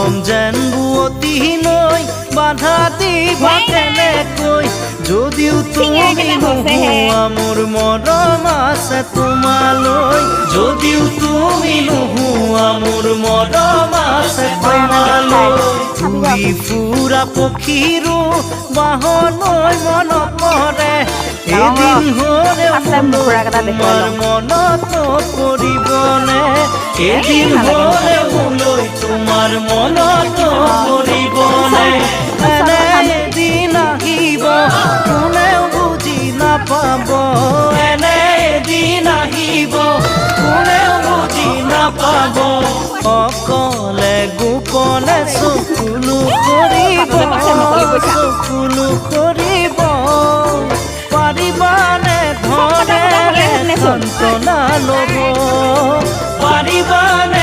মৰম যেন বুৱতী নৈ বাধা দিবা কেনেকৈ যদিও তুমি নোহোৱা মোৰ মৰম আছে তোমালৈ যদিও তুমি নোহোৱা মোৰ মৰম আছে তোমালৈ উৰি ফুৰা পক্ষীৰো বাহনৈ মনত পৰে এদিন হ'লে তোমাৰ মনত পৰিবনে এদিন হ'লে মোলৈ তোমাৰ মনত পৰিবনে এনে এদিন আহিব কোনেও বুজি নাপাব এনে এদিন আহিব কোনেও বুজি নাপাব অকলে গোপনে চকুলো কৰিব পাৰিবানে ধনেৰে সান্তনা ল'ব পাৰিবানে